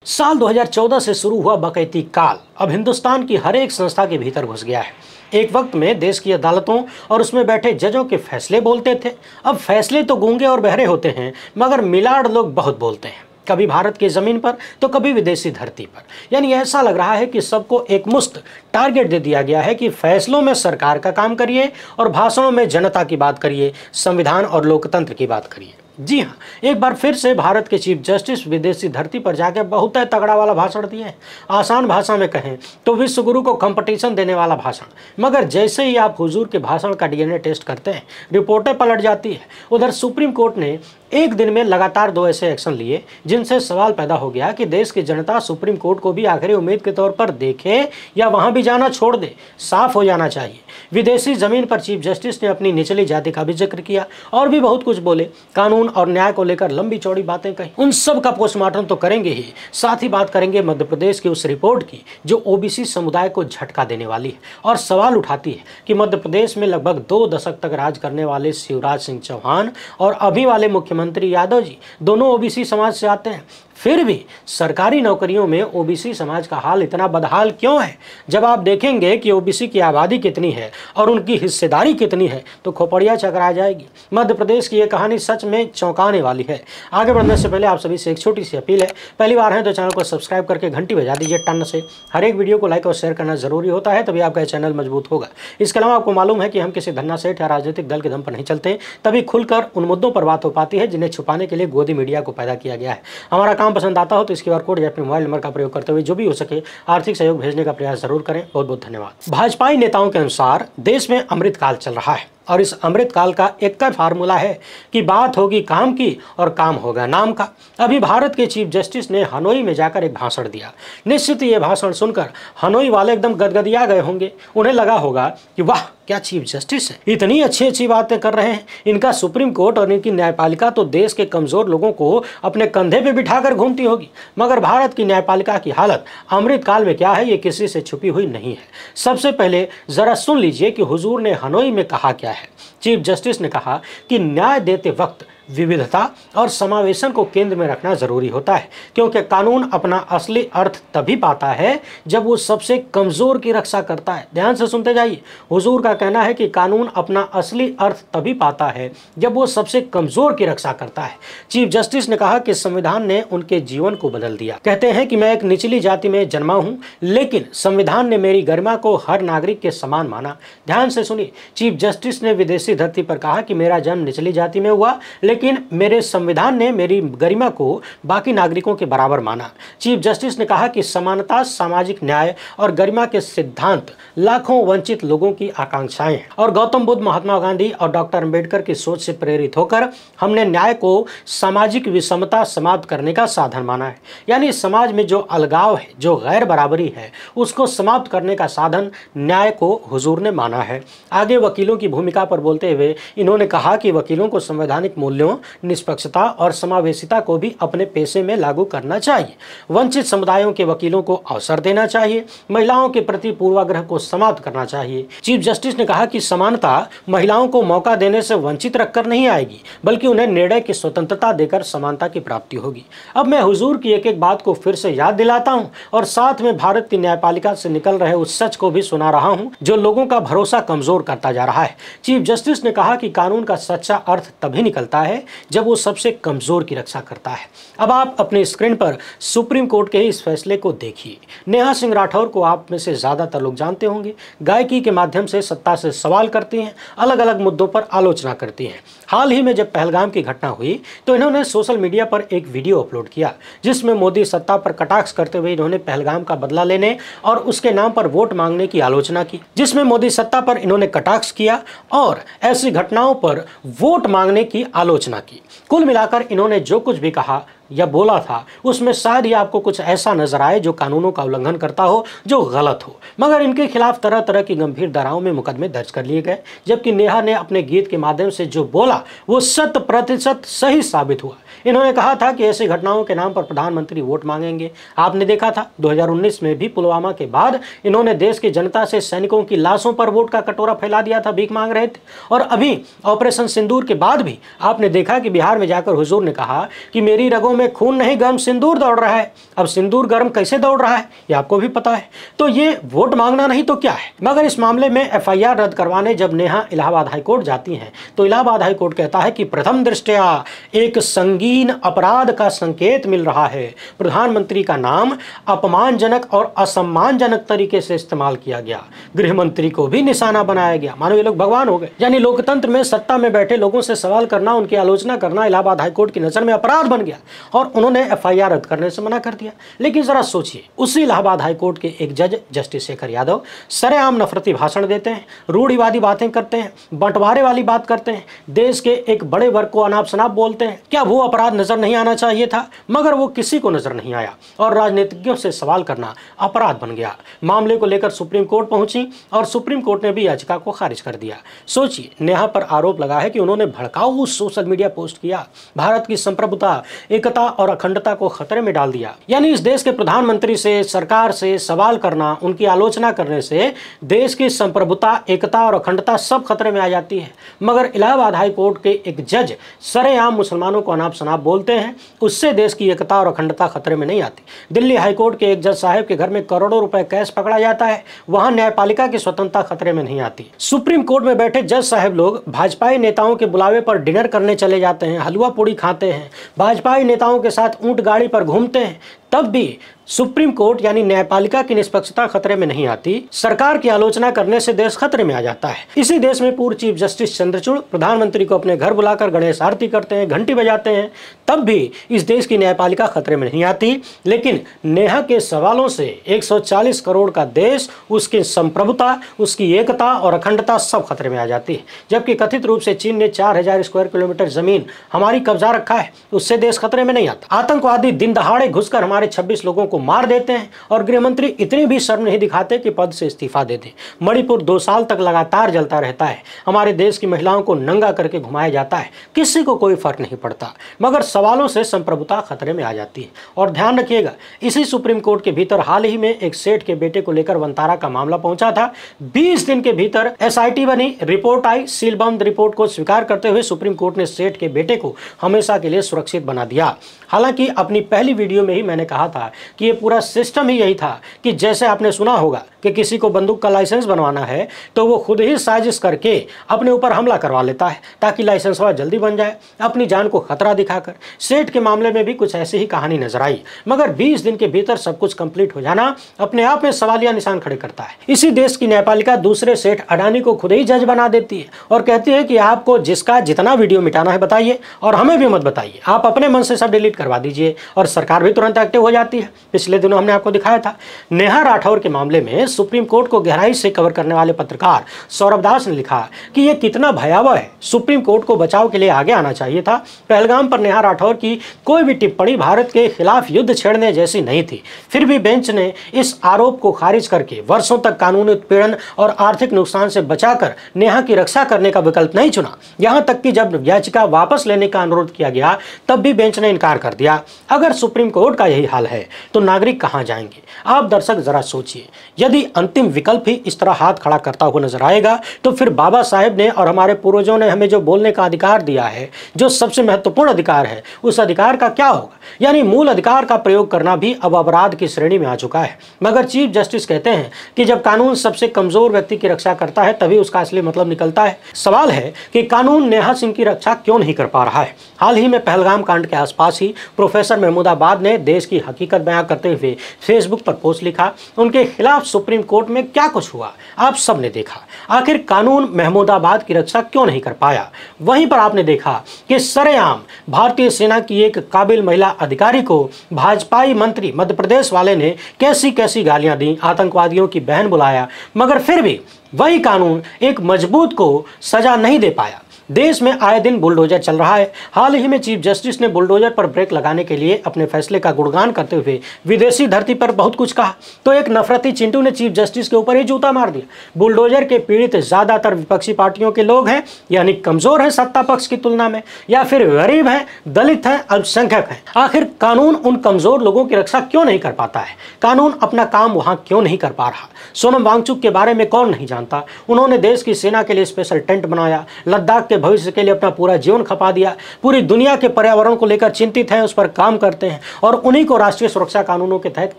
साल 2014 से शुरू हुआ बकैती काल अब हिंदुस्तान की हर एक संस्था के भीतर घुस गया है। एक वक्त में देश की अदालतों और उसमें बैठे जजों के फैसले बोलते थे। अब फैसले तो गूंगे और बहरे होते हैं, मगर मिलाड़ लोग बहुत बोलते हैं, कभी भारत की जमीन पर तो कभी विदेशी धरती पर। यानी ऐसा लग रहा है कि सबको एक मुश्त टारगेट दे दिया गया है कि फैसलों में सरकार का काम करिए और भाषणों में जनता की बात करिए, संविधान और लोकतंत्र की बात करिए। जी हाँ, एक बार फिर से भारत के चीफ जस्टिस विदेशी धरती पर जाकर बहुत तगड़ा वाला भाषण दिए हैं। आसान भाषा में कहें तो विश्व गुरु को कंपटीशन देने वाला भाषण। मगर जैसे ही आप हुजूर के भाषण का डीएनए टेस्ट करते हैं, रिपोर्टें पलट जाती है। उधर सुप्रीम कोर्ट ने एक दिन में लगातार 2 ऐसे एक्शन लिए जिनसे सवाल पैदा हो गया कि देश की जनता सुप्रीम कोर्ट को भी आखिरी उम्मीद के तौर पर देखे या वहां भी जाना छोड़ दे। साफ हो जाना चाहिए। विदेशी जमीन पर चीफ जस्टिस ने अपनी निचली जाति का भी जिक्र किया और भी बहुत कुछ बोले। कानून और न्याय को लेकर लंबी चौड़ी बातें कही। उन सब का पोस्टमार्टम तो करेंगे ही, साथ ही बात करेंगे मध्य प्रदेश की उस रिपोर्ट की जो ओबीसी समुदाय को झटका देने वाली है और सवाल उठाती है कि मध्य प्रदेश में लगभग 2 दशक तक राज करने वाले शिवराज सिंह चौहान और अभी वाले मुख्यमंत्री यादव जी दोनों ओबीसी समाज से आते हैं, फिर भी सरकारी नौकरियों में ओबीसी समाज का हाल इतना बदहाल क्यों है। जब आप देखेंगे कि ओबीसी की आबादी कितनी है और उनकी हिस्सेदारी कितनी है तो खोपड़िया चकरा जाएगी। मध्य प्रदेश की यह कहानी सच में चौंकाने वाली है। आगे बढ़ने से पहले आप सभी से एक छोटी सी अपील है, पहली बार है तो चैनल को सब्सक्राइब करके घंटी बजा दीजिए टन से। हर एक वीडियो को लाइक और शेयर करना जरूरी होता है, तभी आपका चैनल मजबूत होगा। इसके अलावा आपको मालूम है कि हम किसी धन्ना सेठ या राजनीतिक दल के दम पर नहीं चलते, तभी खुलकर उन मुद्दों पर बात हो पाती है जिन्हें छुपाने के लिए गोदी मीडिया को पैदा किया गया है। हमारा काम पसंद आता हो तो इस QR कोड या अपने मोबाइल नंबर का प्रयोग करते हुए जो भी हो सके आर्थिक सहयोग भेजने का प्रयास जरूर करें। बहुत बहुत धन्यवाद। भाजपाई नेताओं के अनुसार देश में अमृत काल चल रहा है और इस अमृत काल का एक का फार्मूला है कि बात होगी काम की और काम होगा नाम का। अभी भारत के चीफ जस्टिस ने हनोई में जाकर एक भाषण दिया। निश्चित ये भाषण सुनकर हनोई वाले एकदम गदगदिया गए होंगे। उन्हें लगा होगा कि वाह क्या चीफ जस्टिस है, इतनी अच्छी बातें कर रहे हैं। इनका सुप्रीम कोर्ट और इनकी न्यायपालिका तो देश के कमजोर लोगों को अपने कंधे पे बिठाकर घूमती होगी। मगर भारत की न्यायपालिका की हालत अमृत काल में क्या है, ये किसी से छुपी हुई नहीं है। सबसे पहले जरा सुन लीजिए कि हुजूर ने हनोई में कहा क्या है। चीफ जस्टिस ने कहा कि न्याय देते वक्त विविधता और समावेशन को केंद्र में रखना जरूरी होता है, क्योंकि कानून अपना असली अर्थ तभी पाता है जब वो सबसे कमजोर की रक्षा करता है। ध्यान से सुनते जाइए। हुजूर का कहना है कि कानून अपना असली अर्थ तभी पाता है जब वो सबसे कमजोर की रक्षा करता है। चीफ जस्टिस ने कहा कि संविधान ने उनके जीवन को बदल दिया। कहते हैं कि मैं एक निचली जाति में जन्मा हूं, लेकिन संविधान ने मेरी गरिमा को हर नागरिक के समान माना। ध्यान से सुनिए। चीफ जस्टिस ने विदेशी धरती पर कहा कि मेरा जन्म निचली जाति में हुआ, लेकिन मेरे संविधान ने मेरी गरिमा को बाकी नागरिकों के बराबर माना। चीफ जस्टिस ने कहा कि समानता, सामाजिक न्याय और गरिमा के सिद्धांत लाखों वंचित लोगों की आकांक्षाएं हैं और गौतम बुद्ध, महात्मा गांधी और डॉक्टर अंबेडकर की सोच से प्रेरित होकर हमने न्याय को सामाजिक विषमता समाप्त करने का साधन माना है। यानी समाज में जो अलगाव है, जो गैर बराबरी है, उसको समाप्त करने का साधन न्याय को हुजूर ने माना है। आगे वकीलों की भूमिका पर बोलते हुए इन्होंने कहा कि वकीलों को संवैधानिक मूल्यों, निष्पक्षता और समावेशिता को भी अपने पेशे में लागू करना चाहिए। वंचित समुदायों के वकीलों को अवसर देना चाहिए। महिलाओं के प्रति पूर्वाग्रह को समाप्त करना चाहिए। चीफ जस्टिस ने कहा कि समानता महिलाओं को मौका देने से वंचित रखकर नहीं आएगी, बल्कि उन्हें निर्णय की स्वतंत्रता देकर समानता की प्राप्ति होगी। अब मैं हुजूर की एक एक बात को फिर से याद दिलाता हूं और साथ में भारत की न्यायपालिका से निकल रहे उस सच को भी सुना रहा हूं जो लोगों का भरोसा कमजोर करता जा रहा है। चीफ जस्टिस ने कहा कि कानून का सच्चा अर्थ तभी निकलता है जब वो सबसे कमजोर की रक्षा करता है। अब आप अपने स्क्रीन पर सुप्रीम कोर्ट के इस फैसले को देखिए। नेहा सिंह राठौर को आप में से ज्यादातर लोग जानते होंगे। गायकी के माध्यम से सत्ता से सवाल करती हैं, अलग अलग मुद्दों पर आलोचना करती हैं। हाल ही में जब पहलगाम की घटना हुई तो इन्होंने सोशल मीडिया पर एक वीडियो अपलोड किया जिसमें मोदी सत्ता पर कटाक्ष करते हुए इन्होंने पहलगाम का बदला लेने और उसके नाम पर वोट मांगने की आलोचना की, जिसमें मोदी सत्ता पर इन्होंने कटाक्ष किया और ऐसी घटनाओं पर वोट मांगने की आलोचना की। कुल मिलाकर इन्होंने जो कुछ भी कहा या बोला था उसमें शायद ही आपको कुछ ऐसा नजर आए जो कानूनों का उल्लंघन करता हो, जो गलत हो। मगर इनके खिलाफ तरह तरह की गंभीर धाराओं में मुकदमे दर्ज कर लिए गए, जबकि नेहा ने अपने गीत के माध्यम से जो बोला वो 100% सही साबित हुआ। इन्होंने कहा था कि ऐसी घटनाओं के नाम पर प्रधानमंत्री वोट मांगेंगे। आपने देखा था 2019 में भी पुलवामा के बाद इन्होंने देश की जनता से सैनिकों की लाशों पर वोट का कटोरा फैला दिया था, भीख मांग रहे थे। और अभी ऑपरेशन सिंदूर के बाद भी आपने देखा कि बिहार में जाकर हुजूर ने कहा कि मेरी रगों में खून नहीं गर्म सिंदूर दौड़ रहा है। अब सिंदूर गर्म कैसे दौड़ रहा है ये आपको भी पता है। तो ये वोट मांगना नहीं तो क्या है। मगर इस मामले में एफआईआर रद्द करवाने जब नेहा इलाहाबाद हाईकोर्ट जाती हैं तो इलाहाबाद हाईकोर्ट कहता है कि प्रथम दृष्टया एक संगीन अपराध का संकेत मिल रहा है। प्रधानमंत्री का नाम अपमानजनक और असम्मानजनक तरीके से इस्तेमाल किया गया। गृह मंत्री को भी निशाना बनाया गया, मानो ये लोग भगवान हो गए। यानी लोकतंत्र में सत्ता में बैठे लोगों से सवाल करना, उनकी आलोचना करना इलाहाबाद हाईकोर्ट की नजर में अपराध बन गया और उन्होंने एफआईआर रद्द करने से मना कर दिया। लेकिन जरा सोचिए, उसी इलाहाबाद हाईकोर्ट के एक जज जस्टिस शेखर यादव सरेआम नफरती भाषण देते हैं, रूढ़िवादी बातें करते हैं, बंटवारे वाली बात करते हैं, देश के एक बड़े वर्ग को अनाप शनाप बोलते हैं। क्या वो अपराध नजर नहीं आना चाहिए था? मगर वो किसी को नजर नहीं आया और राजनीतिज्ञों से सवाल करना अपराध बन गया। मामले को लेकर सुप्रीम कोर्ट पहुंची और सुप्रीम कोर्ट ने भी याचिका को खारिज कर दिया। सोचिए, नेहा पर आरोप लगा है कि उन्होंने भड़काऊ सोशल मीडिया पोस्ट किया, भारत की संप्रभुता, एकता और अखंडता को खतरे में डाल दिया। यानी इस देश के प्रधानमंत्री से, सरकार से सवाल करना, उनकी आलोचना करने से देश की संप्रभुता, एकता और अखंडता सब खतरे में आ जाती है। मगर इलाहाबाद हाई कोर्ट के एक जज सरेआम मुसलमानों को अनाप शनाप बोलते हैं, उससे देश की एकता और अखंडता खतरे में नहीं आती। दिल्ली हाई कोर्ट के एक जज साहब के घर में करोड़ों रुपए कैश पकड़ा जाता है, वहां न्यायपालिका की स्वतंत्रता खतरे में नहीं आती। सुप्रीम कोर्ट में बैठे जज साहब लोग भाजपाई नेताओं के बुलावे पर डिनर करने चले जाते हैं, हलवा पूड़ी खाते हैं, भाजपाई नेताओं के साथ ऊंट गाड़ी पर घूमते हैं, तब भी सुप्रीम कोर्ट यानी न्यायपालिका की निष्पक्षता खतरे में नहीं आती। सरकार की आलोचना करने से देश खतरे में आ जाता है। इसी देश में पूर्व चीफ जस्टिस चंद्रचूड़ प्रधानमंत्री को अपने घर बुलाकर गणेश आरती करते हैं, घंटी बजाते हैं, तब भी इस देश की न्यायपालिका खतरे में नहीं आती। लेकिन नेहा के सवालों से 140 करोड़ का देश, उसकी संप्रभुता, उसकी एकता और अखंडता सब खतरे में आ जाती है। जबकि कथित रूप से चीन ने 4000 स्क्वायर किलोमीटर जमीन हमारी कब्जा रखा है, उससे देश खतरे में नहीं आता। आतंकवादी दिन दहाड़े घुसकर हमारे 26 लोगों को मार देते हैं और गृह मंत्री इतनी भी शर्म नहीं दिखाते कि पद से इस्तीफा दे दें। मणिपुर 2 साल तक लगातार जलता रहता है, हमारे देश की महिलाओं को नंगा करके घुमाया जाता है, किसी को कोई फर्क नहीं पड़ता। मगर सवालों से संप्रभुता खतरे में आ जाती है। और ध्यान रखिएगा, इसी सुप्रीम कोर्ट के भीतर हाल ही में एक सेठ के बेटे को लेकर वंतारा का मामला पहुंचा था। 20 दिन के भीतर एसआईटी बनी, रिपोर्ट आई, सीलबंद रिपोर्ट को स्वीकार करते हुए सुप्रीम कोर्ट ने सेठ के बेटे को हमेशा के लिए सुरक्षित बना दिया। हालांकि अपनी पहली वीडियो में ही मैंने कहा था कि ये पूरा सिस्टम ही यही था कि जैसे आपने सुना होगा कि किसी को बंदूक का लाइसेंस बनवाना है तो वो खुद ही साजिश करके अपने ऊपर हमला करवा लेता है ताकि लाइसेंस वाला जल्दी बन जाए, अपनी जान को खतरा दिखाकर। सेठ के मामले में भी कुछ ऐसी ही कहानी नजर आई। मगर 20 दिन के भीतर सब कुछ कंप्लीट हो जाना अपने आप में सवालिया निशान खड़े करता है। इसी देश की न्यायपालिका दूसरे सेठ अडानी को खुद ही जज बना देती है और कहती है कि आपको जिसका जितना वीडियो मिटाना है बताइए और हमें भी मत बताइए, आप अपने मन से सब डिलीट करवा दीजिए। और सरकार भी तुरंत एक्टिव हो जाती है। पिछले दिनों हमने आपको दिखाया था, नेहा राठौर के मामले में सुप्रीम कोर्ट को गहराई से कवर करने वाले पत्रकार सौरभ दास ने लिखा कि यह कितना भयावह है, सुप्रीम कोर्ट को बचाव के लिए आगे आना चाहिए था। पहलगाम पर नेहा राठौर की कोई भी टिप्पणी भारत के खिलाफ युद्ध छेड़ने जैसी नहीं थी। फिर भी बेंच ने इस आरोप को खारिज करके वर्षों तक कानूनी उत्पीड़न और आर्थिक नुकसान से बचाकर नेहा की रक्षा करने का विकल्प नहीं चुना। यहां तक कि जब याचिका वापस लेने का अनुरोध किया गया तब भी बेंच ने इनकार कर दिया। अगर सुप्रीम कोर्ट का यही हाल है तो नागरिक कहां जाएंगे? आप दर्शक जरा सोचिए, यदि अंतिम विकल्प ही इस तरह हाथ खड़ा करता हुआ नजर आएगा तो फिर बाबा साहेब ने और हमारे पूर्वजों ने हमें जो बोलने का अधिकार दिया है, जो सबसे महत्वपूर्ण अधिकार है, उस अधिकार का क्या होगा? यानी मूल अधिकार का प्रयोग करना भी अब अपराध की श्रेणी में आ चुका है। मगर चीफ जस्टिस कहते हैं कि जब कानून सबसे कमजोर व्यक्ति की रक्षा करता है तभी उसका असली मतलब निकलता है। सवाल है कि कानून नेहा सिंह की रक्षा क्यों नहीं कर पा रहा है? हाल ही में पहलगाम कांड के आसपास ही प्रोफेसर महमूदाबाद ने देश की हकीकत बयां करते हुए फेसबुक पर पोस्ट लिखा। उनके खिलाफ सुप्रीम कोर्ट में क्या कुछ हुआ आप सब ने देखा। आखिर कानून महमूदाबाद की रक्षा क्यों नहीं कर पाया? वहीं पर आपने देखा कि सरेआम भारतीय सेना की एक काबिल महिला अधिकारी को भाजपाई मंत्री मध्य प्रदेश वाले ने कैसी कैसी गालियां दी, आतंकवादियों की बहन बुलाया, मगर फिर भी वही कानून एक मजबूत को सजा नहीं दे पाया। देश में आए दिन बुलडोजर चल रहा है। हाल ही में चीफ जस्टिस ने बुलडोजर पर ब्रेक लगाने के लिए अपने फैसले का गुणगान करते हुए विदेशी धरती पर बहुत कुछ कहा, तो एक नफरती चिंटू ने चीफ जस्टिस के ऊपर ही जूता मार दिया। बुलडोजर के पीड़ित ज्यादातर विपक्षी पार्टियों के लोग हैं, यानी कमजोर हैं सत्ता पक्ष की तुलना में, या फिर गरीब हैं, दलित हैं, अल्पसंख्यक हैं। आखिर कानून उन कमजोर लोगों की रक्षा क्यों नहीं कर पाता है? कानून अपना काम वहां क्यों नहीं कर पा रहा? सोनम वांगचुक के बारे में कौन नहीं जानता। उन्होंने देश की सेना के लिए स्पेशल टेंट बनाया, लद्दाख के भविष्य के लिए अपना पूरा जीवन खपा दिया, पूरी दुनिया के पर्यावरण को लेकर चिंतित हैं, उस पर काम करते हैं, और उन्हीं को राष्ट्रीय सुरक्षा कानूनों के तहत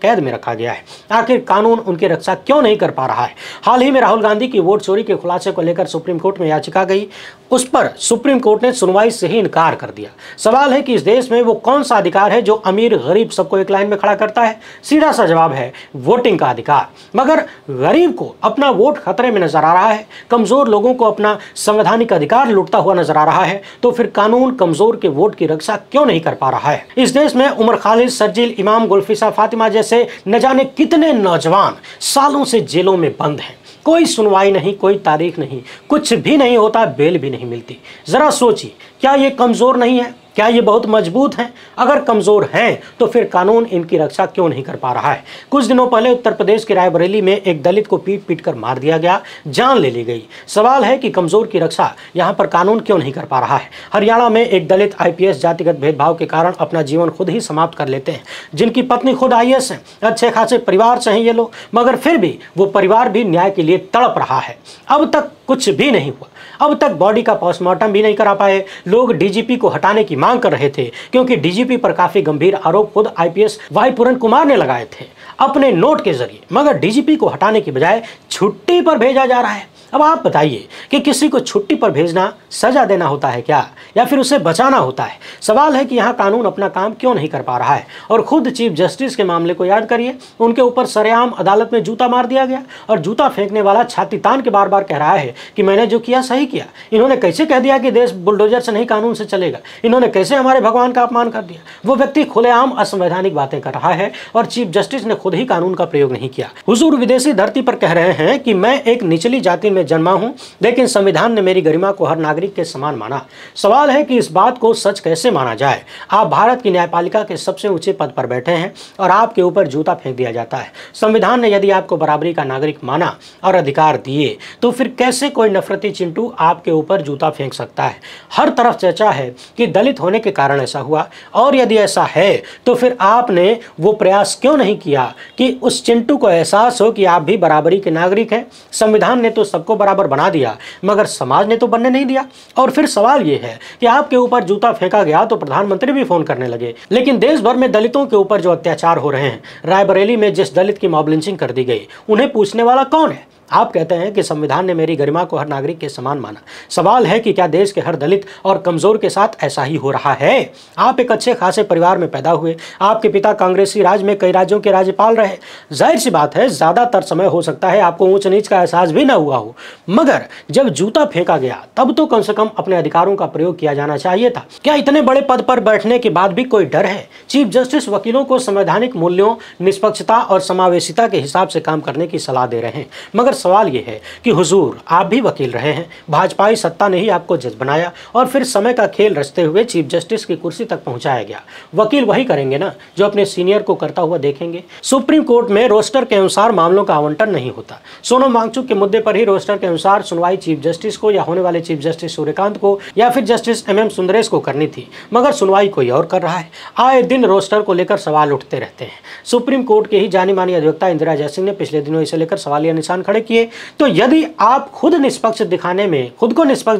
कैद में रखा गया है। आखिर कानून उनकी रक्षा क्यों नहीं कर पा रहा है? हाल ही में राहुल गांधी की वोट चोरी के खुलासे को लेकर सुप्रीम कोर्ट में याचिका गई, उस पर सुप्रीम कोर्ट ने सुनवाई से ही इनकार कर दिया। सवाल है कि इस देश में वो कौन सा अधिकार है जो अमीर गरीब सबको एक लाइन में खड़ा करता है? सीधा सा जवाब है वोटिंग का अधिकार। मगर गरीब को अपना वोट खतरे में नजर आ रहा है, कमजोर लोगों को अपना संवैधानिक अधिकार लुटता हुआ नजर आ रहा है, तो फिर कानून कमजोर के वोट की रक्षा क्यों नहीं कर पा रहा है? इस देश में उमर खालिद, शर्जील इमाम, गुलफिसा फातिमा जैसे न जाने कितने नौजवान सालों से जेलों में बंद हैं। कोई सुनवाई नहीं, कोई तारीख नहीं, कुछ भी नहीं होता, बेल भी नहीं मिलती। जरा सोचिए, क्या ये कमजोर नहीं है? क्या ये बहुत मजबूत हैं? अगर कमजोर हैं तो फिर कानून इनकी रक्षा क्यों नहीं कर पा रहा है? कुछ दिनों पहले उत्तर प्रदेश के रायबरेली में एक दलित को पीट पीट कर मार दिया गया, जान ले ली गई। सवाल है कि कमजोर की रक्षा यहाँ पर कानून क्यों नहीं कर पा रहा है? हरियाणा में एक दलित IPS जातिगत भेदभाव के कारण अपना जीवन खुद ही समाप्त कर लेते हैं, जिनकी पत्नी खुद IAS है, अच्छे खासे परिवार से हैं ये लोग, मगर फिर भी वो परिवार भी न्याय के लिए तड़प रहा है। अब तक कुछ भी नहीं हुआ, अब तक बॉडी का पोस्टमार्टम भी नहीं करा पाए। लोग DGP को हटाने की मांग कर रहे थे, क्योंकि DGP पर काफी गंभीर आरोप खुद IPS वाई पूरन कुमार ने लगाए थे अपने नोट के जरिए, मगर DGP को हटाने की बजाय छुट्टी पर भेजा जा रहा है। अब आप बताइए कि किसी को छुट्टी पर भेजना सजा देना होता है क्या, या फिर उसे बचाना होता है? सवाल है कि यहाँ कानून अपना काम क्यों नहीं कर पा रहा है? और खुद चीफ जस्टिस के मामले को याद करिए, उनके ऊपर सरेआम अदालत में जूता मार दिया गया, और जूता फेंकने वाला छाती तान के बार बार कह रहा है कि मैंने जो किया सही किया। इन्होंने कैसे कह दिया कि देश बुलडोजर से नहीं कानून से चलेगा? इन्होंने कैसे हमारे भगवान का अपमान कर दिया? वो व्यक्ति खुलेआम असंवैधानिक बातें कर रहा है, और चीफ जस्टिस ने खुद ही कानून का प्रयोग नहीं किया। हुजूर विदेशी धरती पर कह रहे हैं कि मैं एक निचली जाति में जन्मा हूं, लेकिन संविधान ने मेरी गरिमा को हर नागरिक के समान माना। सवाल है कि इस बात को सच कैसे माना जाए? आप भारत की न्यायपालिका के सबसे ऊंचे पद पर बैठे हैं और आपके ऊपर जूता फेंक दिया जाता है। संविधान ने यदि आपको बराबरी का नागरिक माना और अधिकार दिए, तो फिर कैसे कोई नफरती चिंटू आपके ऊपर जूता फेंक सकता है? हर तरफ चर्चा है कि दलित होने के कारण ऐसा हुआ, और यदि ऐसा है तो फिर आपने वो प्रयास क्यों नहीं किया कि उस चिंटू को एहसास हो कि आप भी बराबरी के नागरिक हैं? संविधान ने तो सबको बराबर बना दिया, मगर समाज ने तो बनने नहीं दिया। और फिर सवाल यह है कि आपके ऊपर जूता फेंका गया तो प्रधानमंत्री भी फोन करने लगे, लेकिन देश भर में दलितों के ऊपर जो अत्याचार हो रहे हैं, रायबरेली में जिस दलित की मॉब लिंचिंग कर दी गई, उन्हें पूछने वाला कौन है? आप कहते हैं कि संविधान ने मेरी गरिमा को हर नागरिक के समान माना। सवाल है कि क्या देश के हर दलित और कमजोर के साथ ऐसा ही हो रहा है? आप एक अच्छे खासे परिवार में पैदा हुए, आपके पिता कांग्रेसी राज में कई राज्यों के राज्यपाल रहे। जाहिर सी बात है, ज्यादातर समय हो सकता है आपको ऊंच नीच का एहसास भी ना हुआ हो, मगर जब जूता फेंका गया तब तो कम से कम अपने अधिकारों का प्रयोग किया जाना चाहिए था। क्या इतने बड़े पद पर बैठने के बाद भी कोई डर है? चीफ जस्टिस वकीलों को संवैधानिक मूल्यों, निष्पक्षता और समावेशिता के हिसाब से काम करने की सलाह दे रहे हैं, मगर सवाल यह है कि हुजूर, आप भी वकील रहे हैं, भाजपाई सत्ता ने ही आपको जज बनाया और फिर समय का खेल रचते हुए चीफ जस्टिस की कुर्सी तक पहुंचाया गया। वकील वही करेंगे ना जो अपने सीनियर को करता हुआ देखेंगे। सुप्रीम कोर्ट में रोस्टर के अनुसार मामलों का आवंटन नहीं होता। सोनम वांगचुक के मुद्दे पर ही रोस्टर के अनुसार सुनवाई चीफ जस्टिस को या होने वाले चीफ जस्टिस सूर्यकांत को या फिर जस्टिस MM सुंदरेश को करनी थी, मगर सुनवाई कोई और कर रहा है। आए दिन रोस्टर को लेकर सवाल उठते रहते हैं। सुप्रीम कोर्ट के ही जानी मानी अधिवक्ता इंदिरा जयसिंह ने पिछले दिनों इसे लेकर सवालिया निशान खड़े किए। तो यदि आप खुद को निष्पक्ष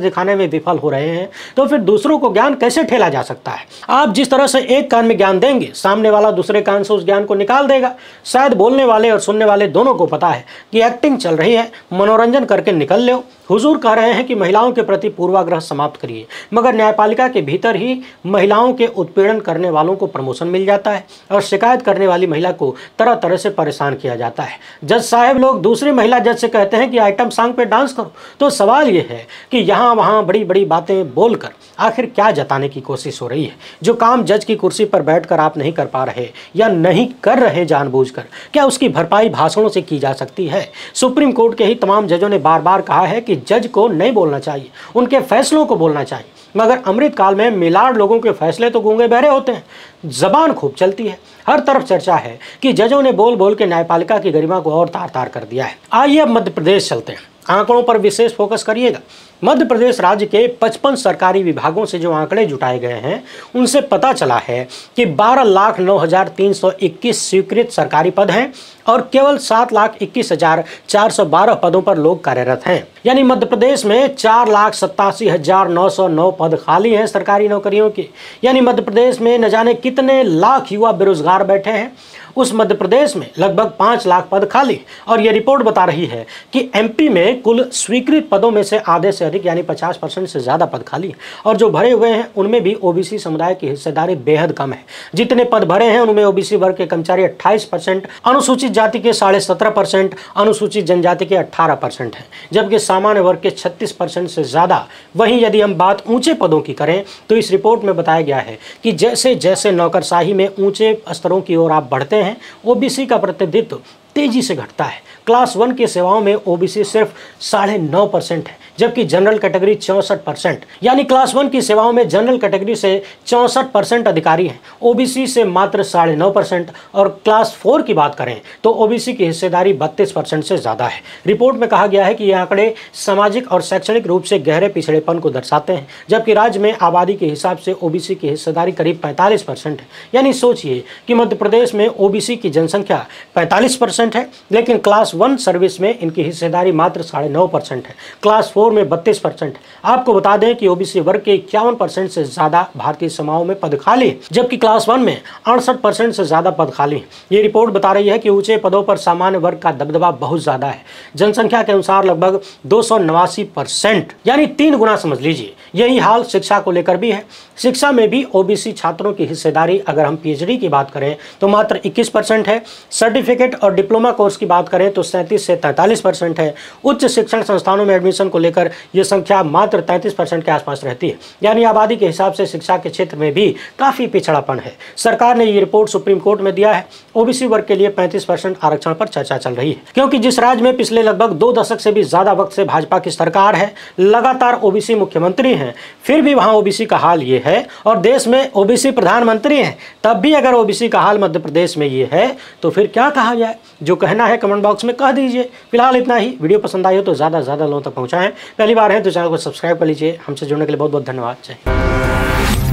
दिखाने में विफल हो रहे हैं, तो फिर दूसरों को ज्ञान कैसे ठेला जा सकता है? आप जिस तरह से एक कान में ज्ञान देंगे, सामने वाला दूसरे कान से उस ज्ञान को निकाल देगा। शायद बोलने वाले और सुनने वाले दोनों को पता है कि एक्टिंग चल रही है, मनोरंजन करके निकल लो। हुजूर कह रहे हैं कि महिलाओं के प्रति पूर्वाग्रह समाप्त करिए, मगर न्यायपालिका के भीतर ही महिलाओं के उत्पीड़न करने वालों को प्रमोशन मिल जाता है और शिकायत करने वाली महिला को तरह तरह से परेशान किया जाता है। जज साहब लोग दूसरी महिला जज से कहते हैं कि आइटम सॉन्ग पे डांस करो। तो सवाल यह है कि यहाँ वहाँ बड़ी बड़ी बातें बोलकर आखिर क्या जताने की कोशिश हो रही है? जो काम जज की कुर्सी पर बैठकर आप नहीं कर पा रहे या नहीं कर रहे जानबूझकर, क्या उसकी भरपाई भाषणों से की जा सकती है? सुप्रीम कोर्ट के ही तमाम जजों ने बार बार कहा है कि जज को नहीं बोलना चाहिए, उनके फैसलों को बोलना चाहिए। मगर अमृत काल में मिलाड लोगों के फैसले तो गूंगे बहरे होते हैं। जबान खूब चलती है, हर तरफ चर्चा है कि जजों ने बोल बोल के न्यायपालिका की गरिमा को और तार तार कर दिया है। आइए अब मध्य प्रदेश चलते हैं, आंकड़ों पर विशेष फोकस करिएगा। मध्य प्रदेश राज्य के 55 सरकारी विभागों से जो आंकड़े जुटाए गए हैं उनसे पता चला है कि 12,09,321 स्वीकृत सरकारी पद हैं और केवल 7,21,412 पदों पर लोग कार्यरत हैं। यानी मध्य प्रदेश में 4,87,909 पद खाली हैं सरकारी नौकरियों की। यानी मध्य प्रदेश में न जाने कितने लाख युवा बेरोजगार बैठे हैं। उस मध्य प्रदेश में लगभग 5 लाख पद खाली। और यह रिपोर्ट बता रही है कि एमपी में कुल स्वीकृत पदों में से आधे से अधिक यानी 50% से ज्यादा पद खाली हैं। और जो भरे हुए हैं उनमें भी ओबीसी समुदाय की हिस्सेदारी बेहद कम है। जितने पद भरे हैं उनमें ओबीसी वर्ग के कर्मचारी 28%, अनुसूचित जाति के 17.5%, अनुसूचित जनजाति के 18% हैं, जबकि सामान्य वर्ग के 36% से ज्यादा। वहीं यदि हम बात ऊंचे पदों की करें तो इस रिपोर्ट में बताया गया है कि जैसे जैसे नौकरशाही में ऊंचे स्तरों की ओर आप बढ़ते हैं, ओबीसी का प्रतिनिधित्व तेजी से घटता है। क्लास 1 की सेवाओं में ओबीसी सिर्फ 9.5% है, जबकि जनरल कैटेगरी 64%। यानी क्लास 1 की सेवाओं में जनरल कैटेगरी से 64% अधिकारी हैं, ओबीसी से मात्र 9.5%। और क्लास 4 की बात करें तो ओबीसी की हिस्सेदारी 32% से ज़्यादा है। रिपोर्ट में कहा गया है कि ये आंकड़े सामाजिक और शैक्षणिक रूप से गहरे पिछड़ेपन को दर्शाते हैं, जबकि राज्य में आबादी के हिसाब से ओबीसी की हिस्सेदारी करीब 45% है। यानी सोचिए कि मध्य प्रदेश में ओबीसी की जनसंख्या 45% है, लेकिन क्लास 1 सर्विस में इनकी हिस्सेदारी मात्र 9.5% है। क्लास 4 में 32%। आपको बता दें कि ओबीसी वर्ग के 51% से ज्यादा भारतीय सेवाओं में पद खाली है, जबकि क्लास 1 में 68% से ज्यादा पद खाली है। ये रिपोर्ट बता रही है कि ऊंचे पदों पर सामान्य वर्ग का दबदबा बहुत ज्यादा है। जनसंख्या के अनुसार लगभग 289%, यानी 3 गुना समझ लीजिए। यही हाल शिक्षा को लेकर भी है। शिक्षा में भी ओबीसी छात्रों की हिस्सेदारी अगर हम पीएचडी की बात करें तो मात्र 21% है। सर्टिफिकेट और डिप्लोमा कोर्स की बात करें तो 37 से 43% है। उच्च शिक्षण संस्थानों में एडमिशन को लेकर यह संख्या मात्र 33% के आसपास रहती है। यानी आबादी के हिसाब से शिक्षा के क्षेत्र में भी काफी पिछड़ापन है। सरकार ने ये रिपोर्ट सुप्रीम कोर्ट में दिया है। ओबीसी वर्ग के लिए 35% आरक्षण पर चर्चा चल रही है, क्योंकि जिस राज्य में पिछले लगभग 2 दशक से भी ज्यादा वक्त से भाजपा की सरकार है, लगातार ओबीसी मुख्यमंत्री हैं, फिर भी वहां ओबीसी का हाल ये है। और देश में ओबीसी प्रधानमंत्री हैं, तब भी अगर ओबीसी का हाल मध्य प्रदेश में ये है तो फिर क्या कहा जाए। जो कहना है कमेंट बॉक्स में कह दीजिए। फिलहाल इतना ही। वीडियो पसंद आई हो तो ज़्यादा से ज़्यादा लोगों तक पहुँचाएं। पहली बार है तो चैनल को सब्सक्राइब कर लीजिए। हमसे जुड़ने के लिए बहुत बहुत धन्यवाद। जय हिंद।